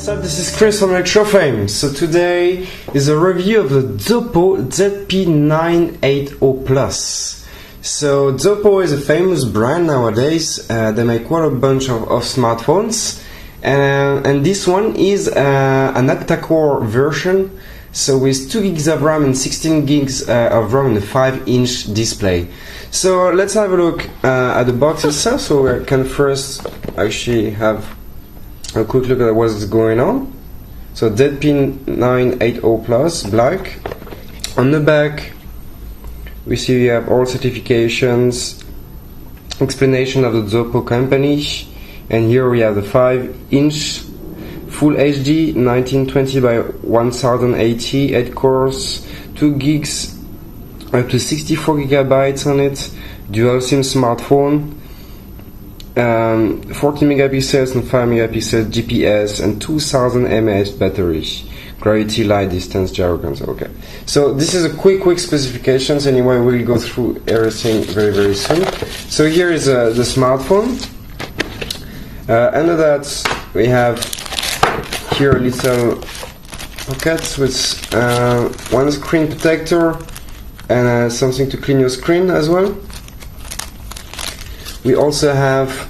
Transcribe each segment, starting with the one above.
What's up, this is Chris from ElectroFame. So today is a review of the Zopo ZP980 Plus. So Zopo is a famous brand nowadays. They make quite a bunch of smartphones, and this one is an octacore version. So with 2 gigs of RAM and 16 gigs of RAM and a 5-inch display. So let's have a look at the box itself. So we can first actually have a quick look at what's going on. So ZP980 Plus, black. On the back we see we have all certifications, explanation of the Zopo company, and here we have the 5-inch Full HD 1920 by 1080, 8 cores, 2 gigs, up to 64 gigabytes on it, dual SIM smartphone, 40 megapixels and 5 megapixels GPS, and 2000 mAh battery, gravity light distance gyro console. Okay, so this is a quick specifications. Anyway, we'll go through everything very soon. So here is the smartphone. Under that we have here a little pocket with one screen protector and something to clean your screen as well. We also have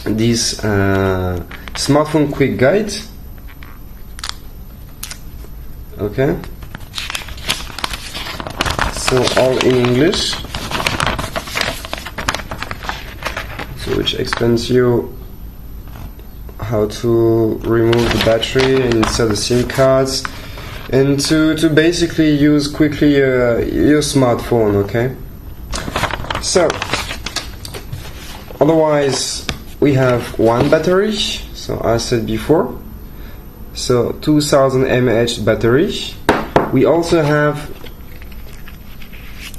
this smartphone quick guide. Okay, so all in English, so which explains you how to remove the battery and insert the SIM cards, and to basically use quickly your smartphone. Okay, so otherwise we have one battery, so as I said before, so 2000 mAh battery. We also have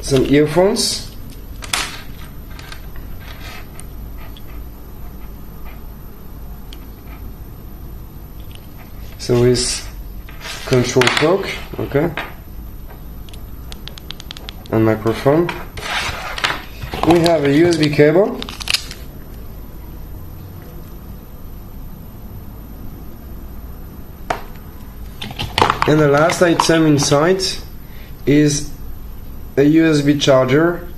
some earphones. So with control clock, okay, and microphone. We have a USB cable. And the last item inside is a USB charger.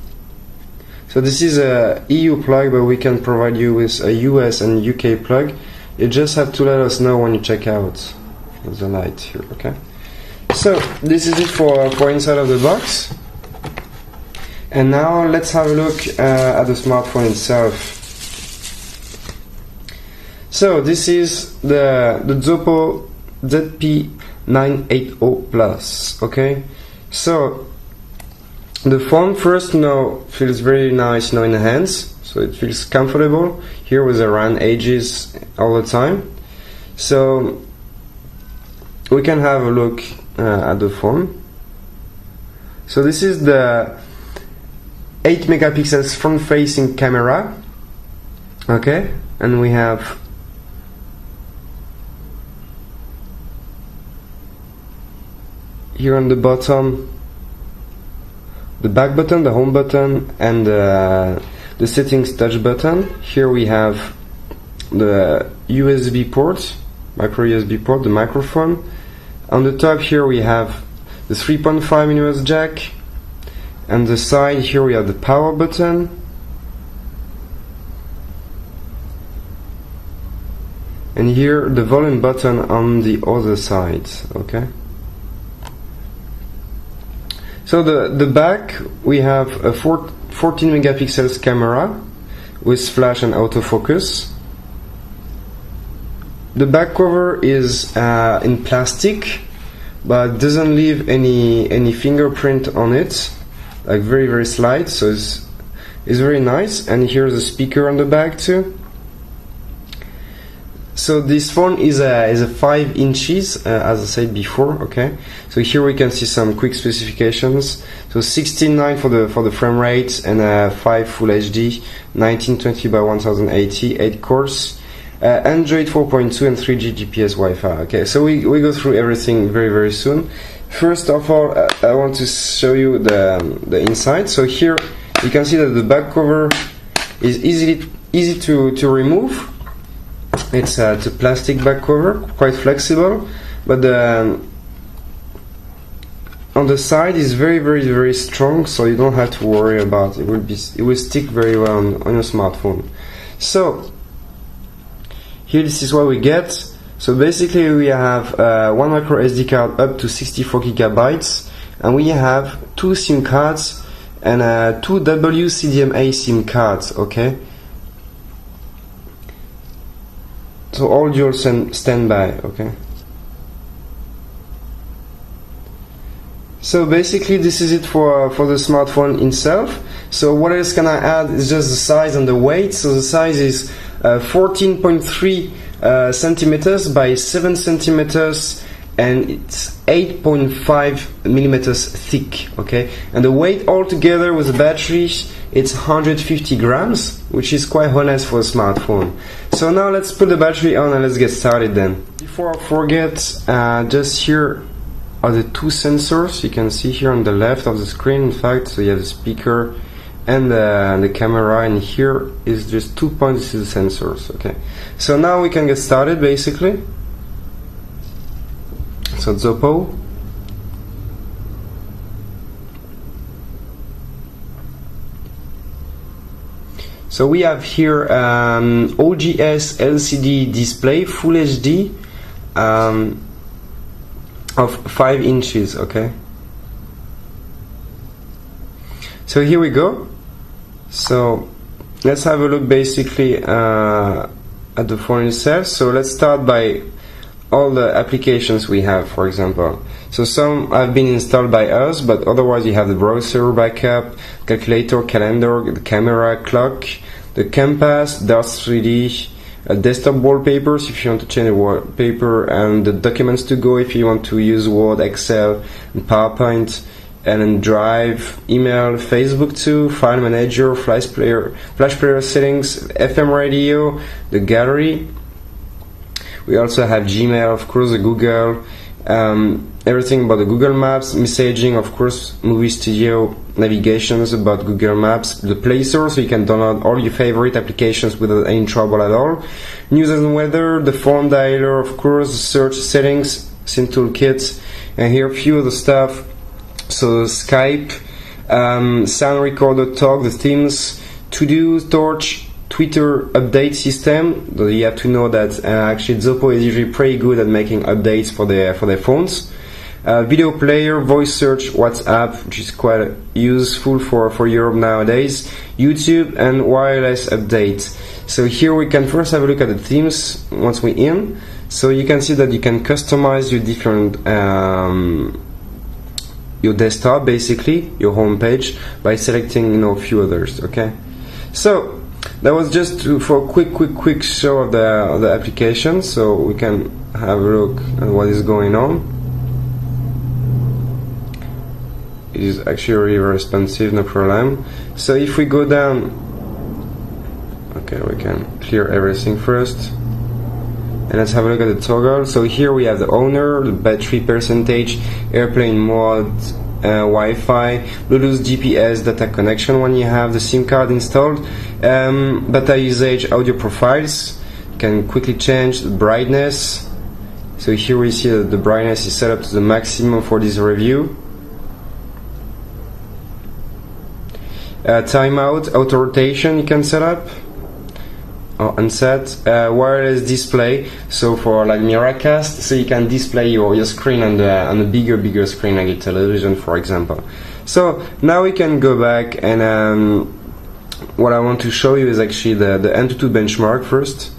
So this is a EU plug, but we can provide you with a US and UK plug. You just have to let us know when you check out the light here. Okay, so this is it for inside of the box. And now let's have a look at the smartphone itself. So this is the Zopo ZP980 Plus. Okay, so the phone first feels very nice in the hands. So it feels comfortable here with the round edges all the time. So we can have a look at the phone. So this is the 8 megapixels front facing camera. Okay, and we have here on the bottom the back button, the home button, and the settings touch button. Here we have the USB port, micro USB port, the microphone. On the top here we have the 3.5mm jack, and the side here we have the power button, and here the volume button on the other side. Okay, so the back we have a 14 megapixels camera with flash and autofocus. The back cover is in plastic, but doesn't leave any fingerprint on it, like very slight. So it's very nice. And here's a speaker on the back too. So this phone is a 5 inches, as I said before. Okay, so here we can see some quick specifications. So 16:9 for the frame rate, and 5 Full HD 1920 by 1080, 8 cores, Android 4.2 and 3G GPS Wi-Fi. Okay, so we go through everything very soon. First of all, I want to show you the inside. So here you can see that the back cover is easy to remove. It's a plastic back cover, quite flexible, but on the side is very strong, so you don't have to worry about it. It will stick very well on your smartphone. So here, this is what we get. So basically we have one micro SD card up to 64 gigabytes, and we have 2 SIM cards and 2 WCDMA SIM cards. Okay, so all dual standby. Okay, so basically this is it for the smartphone itself. So what else can I add is just the size and the weight. So the size is 14.3 centimeters by 7 centimeters, and it's 8.5 millimeters thick. Okay, and the weight altogether with the battery, it's 150 grams, which is quite honest for a smartphone. So now let's put the battery on and let's get started then. Before I forget, just here are the 2 sensors. You can see here on the left of the screen, in fact. So you have the speaker and the camera, and here is just 2 points to the sensors. Okay, so now we can get started basically. So Zopo. So we have here OGS LCD display, Full HD, of 5 inches. Okay, so here we go. So let's have a look basically at the phone itself. So let's start by all the applications we have, for example. So some have been installed by us, but otherwise you have the browser backup, calculator, calendar, the camera, clock, the compass, DOS 3D, desktop wallpapers if you want to change the wallpaper, and the documents to go if you want to use Word, Excel, and PowerPoint, and then Drive, email, Facebook too, file manager, flash player settings, FM radio, the gallery. We also have Gmail, of course, the Google, everything about the Google Maps, messaging, of course, movie studio, navigations about Google Maps, the Play Store, so you can download all your favorite applications without any trouble at all. News and weather, the phone dialer, of course, search settings, sync toolkit, and here a few of the stuff. So Skype, sound recorder, talk, the themes, to-do, torch, Twitter update system. You have to know that actually Zopo is usually pretty good at making updates for their phones. Video player, voice search, WhatsApp, which is quite useful for Europe nowadays. YouTube, and wireless update. So here we can first have a look at the themes once we're in. So you can see that you can customize your different your desktop, basically your home page, by selecting a few others. Okay, so that was just for a quick show of the application, so we can have a look at what is going on. It is actually really very responsive, no problem. So if we go down, okay, we can clear everything first, and let's have a look at the toggle. So here we have the owner, the battery percentage, airplane mode, Wi-Fi, Bluetooth, GPS, data connection when you have the SIM card installed, data usage, audio profiles. You can quickly change the brightness. So here we see that the brightness is set up to the maximum for this review. Timeout, auto rotation you can set up or unset. Wireless display, so for like Miracast, so you can display your screen on a bigger screen, like a television, for example. So now we can go back, and what I want to show you is actually the AnTuTu benchmark first.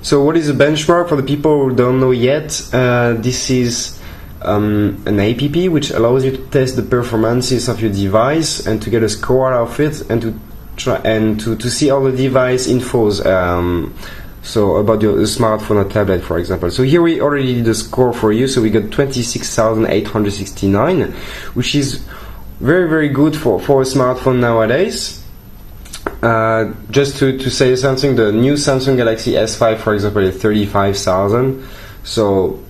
So what is a benchmark for the people who don't know yet? This is an app which allows you to test the performances of your device and to get a score out of it, and to try and to see all the device infos, so about your smartphone or tablet, for example. So here we already did the score for you, so we got 26,869, which is very good for a smartphone nowadays. Just to say something, the new Samsung Galaxy S5, for example, is 35,000, so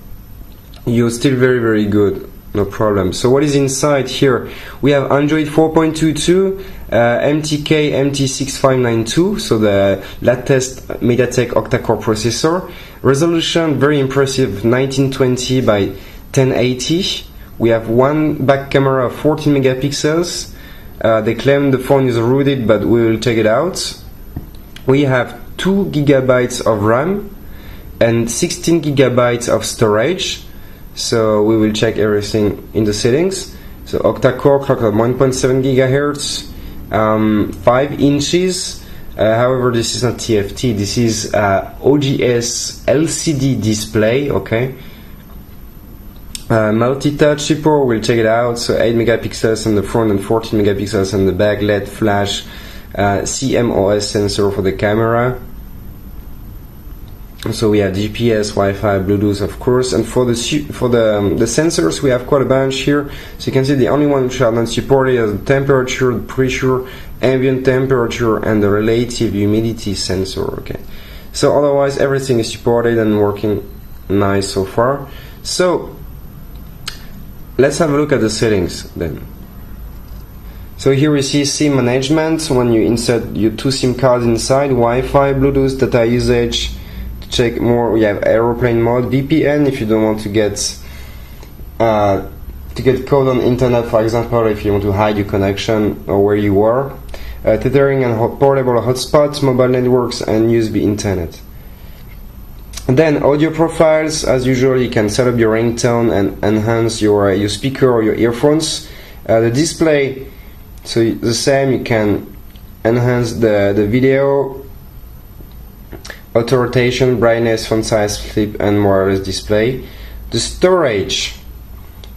you're still very good no problem. So what is inside here? We have Android 4.22, MTK MT6592, so the latest MediaTek octa-core processor. Resolution very impressive, 1920 by 1080. We have one back camera of 14 megapixels. They claim the phone is rooted, but we will check it out. We have 2 gigabytes of RAM and 16 gigabytes of storage. So we will check everything in the settings. So octa-core, clock at 1.7 gigahertz, 5 inches. However, this is not TFT. This is OGS LCD display. Okay. Multi-touch support, we'll check it out. So 8 megapixels on the front and 14 megapixels on the back. LED flash, CMOS sensor for the camera. So we have GPS, Wi-Fi, Bluetooth, of course. And for the sensors, we have quite a bunch here. So you can see the only one which are not supported is the temperature, the pressure, ambient temperature, and the relative humidity sensor. Okay. So otherwise, everything is supported and working nice so far. So let's have a look at the settings then. So here we see SIM management. When you insert your 2 SIM cards inside, Wi-Fi, Bluetooth, data usage. To check more, we have aeroplane mode, VPN if you don't want to get code on internet, for example, if you want to hide your connection or where you are. Tethering and portable hotspots, mobile networks, and USB internet. And then audio profiles, as usual, you can set up your ringtone and enhance your speaker or your earphones. The display, so the same, you can enhance the video, auto rotation, brightness, font size, flip, and wireless display. The storage,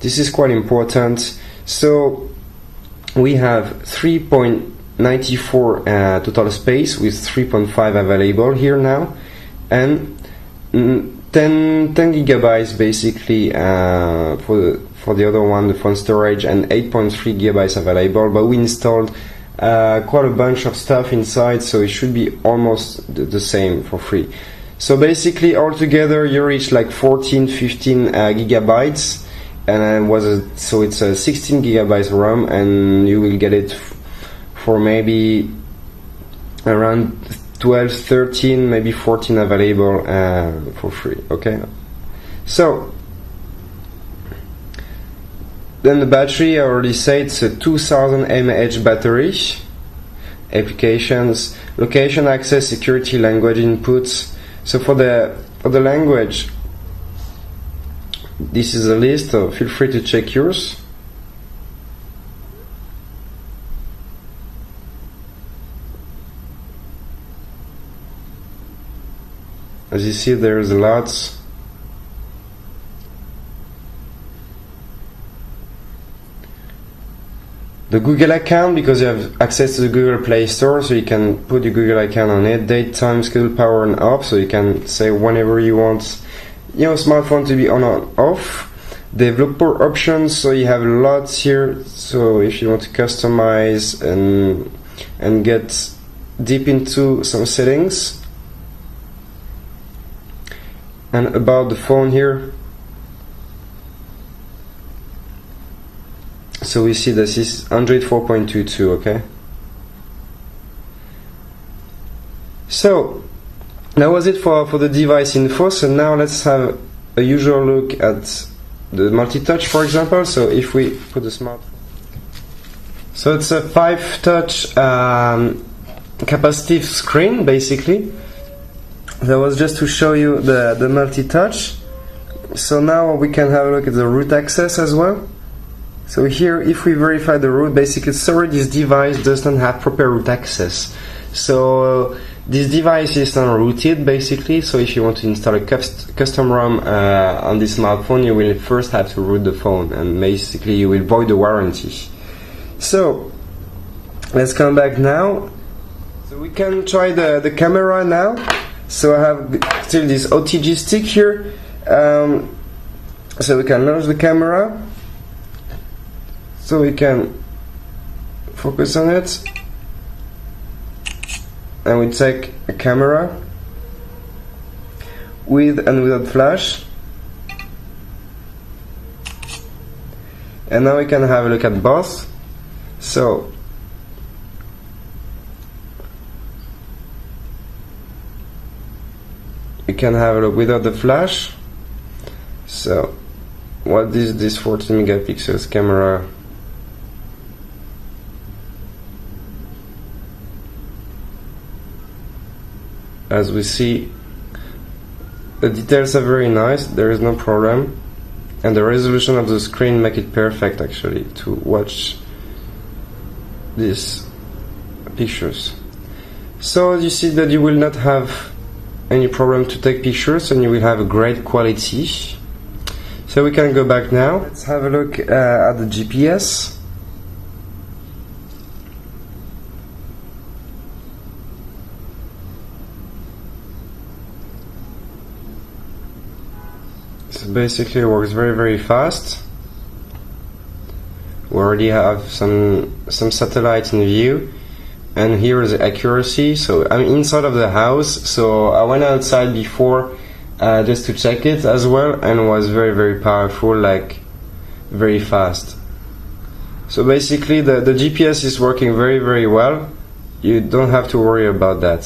this is quite important. So we have 3.94 total space with 3.5 available here now, and 10 gigabytes basically for the other one, the phone storage, and 8.3 gigabytes available. But we installed quite a bunch of stuff inside, so it should be almost the same for free. So basically altogether you reach like 14-15 gigabytes, and so it's a 16 gigabytes RAM, and you will get it for maybe around 12, 13, maybe 14 available for free. Okay. So then the battery, I already said, it's a 2000 mAh battery. Applications, location access, security, language inputs. So for the language, this is a list, so feel free to check yours. As you see, there's lots. The Google account, because you have access to the Google Play Store, so you can put your Google account on it. Date, time, schedule, power, and off, so you can say whenever you want your smartphone to be on or off. Developer options, so you have lots here. So if you want to customize and get deep into some settings. And about the phone here, so we see this is Android 4.22, okay? So that was it for the device info. So now let's have a usual look at the multi-touch, for example. So if we put the smartphone, so it's a 5-touch capacitive screen basically. That was just to show you the multi-touch. So now we can have a look at the root access as well. So here, if we verify the root, basically, sorry, this device does not have proper root access. So this device is not rooted basically. So if you want to install a custom ROM on this smartphone, you will first have to root the phone, and basically you will void the warranty. So let's come back now. So we can try the camera now. So I have still this OTG stick here, so we can launch the camera, so we can focus on it, and we take a camera with and without flash. And now we can have a look at both. So you can have a look without the flash. So what is this 14 megapixels camera? As we see, the details are very nice, there is no problem, and the resolution of the screen make it perfect actually to watch these pictures. So you see that you will not have any problem to take pictures, and you will have a great quality. So we can go back now. Let's have a look at the GPS. So basically it works very fast. We already have some satellite in view, and here is the accuracy. So I'm inside of the house, so I went outside before just to check it as well, and it was very powerful, like very fast. So basically the GPS is working very well. You don't have to worry about that.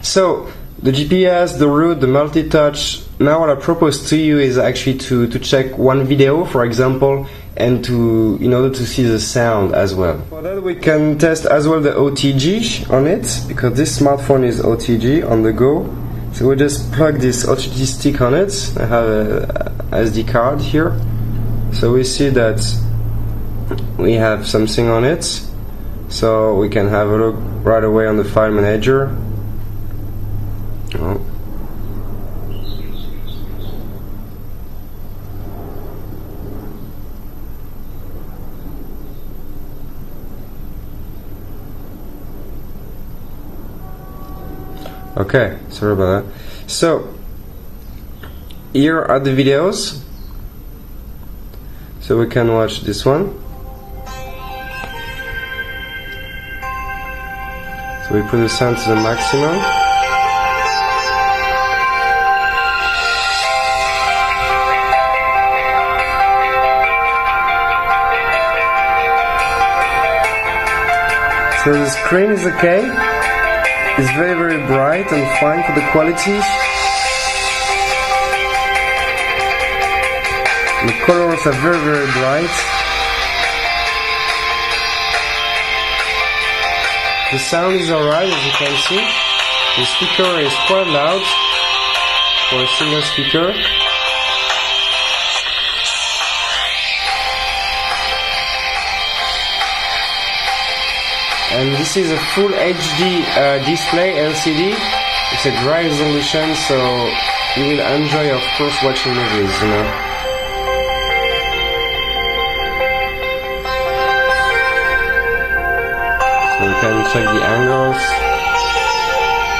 So the GPS, the route, the multi-touch. Now what I propose to you is actually to check one video, for example, and in order to see the sound as well. For that we can test as well the OTG on it, because this smartphone is OTG on the go. So we just plug this OTG stick on it. I have a SD card here. So we see that we have something on it. So we can have a look right away on the file manager. Oh. Okay, sorry about that. So here are the videos. So we can watch this one. So we put the sound to the maximum. So the screen is okay. It's very bright and fine for the quality. The colors are very bright. The sound is alright, as you can see. The speaker is quite loud for a single speaker. And this is a full HD display LCD. It's a great resolution, so you will enjoy, of course, watching movies, you know. So you can check the angles,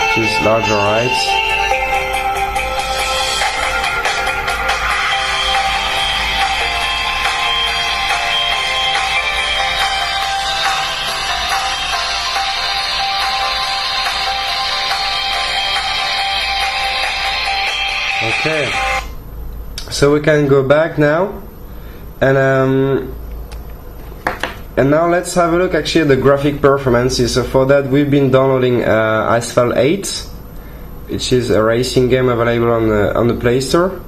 which is larger right. Okay, so we can go back now, and now let's have a look actually at the graphic performances. So for that we've been downloading Asphalt 8, which is a racing game available on the Play Store.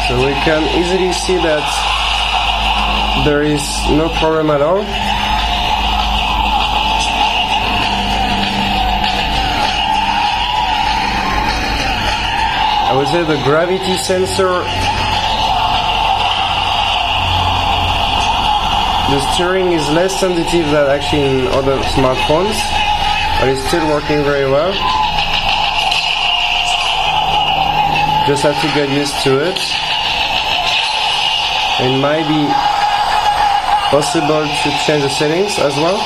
So we can easily see that there is no problem at all. I would say the gravity sensor, the steering is less sensitive than actually in other smartphones, but it's still working very well. Just have to get used to it. It might be possible to change the settings as well.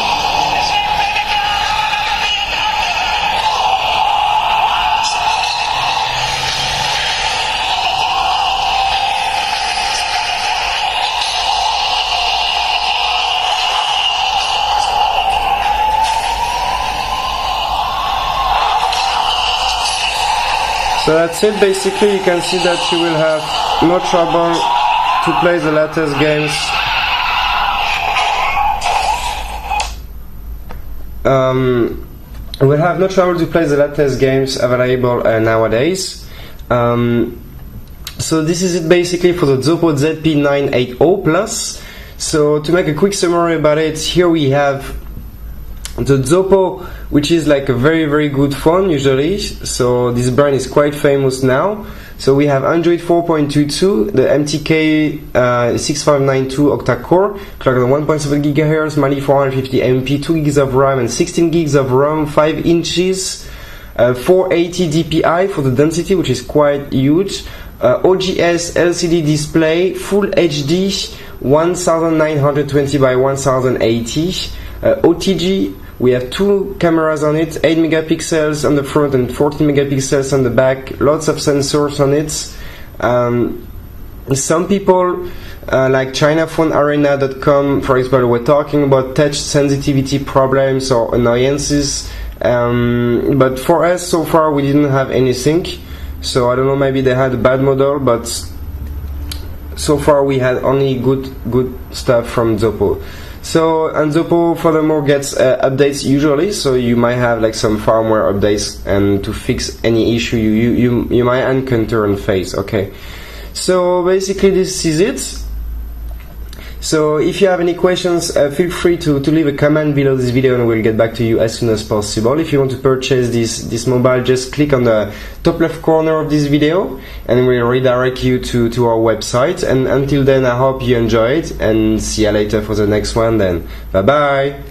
So that's it. Basically, you can see that you will have no trouble to play the latest games. We'll have no trouble to play the latest games available nowadays. So this is it basically for the Zopo ZP980 Plus. So to make a quick summary about it, here we have the Zopo, which is like a very good phone usually. So this brand is quite famous now. So we have Android 4.22, the MTK 6592 Octacore, clocked on 1.7 GHz, mainly 450 MP, 2 GB of RAM and 16 GB of RAM, 5 inches, 480 dpi for the density, which is quite huge. OGS LCD display, Full HD, 1920 by 1080. OTG, we have 2 cameras on it, 8 megapixels on the front and 14 megapixels on the back, lots of sensors on it. Some people like ChinaPhoneArena.com, for example, were talking about touch sensitivity problems or annoyances, but for us so far we didn't have anything. So I don't know, maybe they had a bad model, but so far we had only good stuff from Zopo. So, and Zopo furthermore gets updates usually, so you might have like some firmware updates and to fix any issue you might encounter and face. Okay, so basically this is it. So if you have any questions, feel free to leave a comment below this video and we'll get back to you as soon as possible. If you want to purchase this mobile, just click on the top left corner of this video and we'll redirect you to our website. And until then, I hope you enjoy it and see you later for the next one then. Bye bye!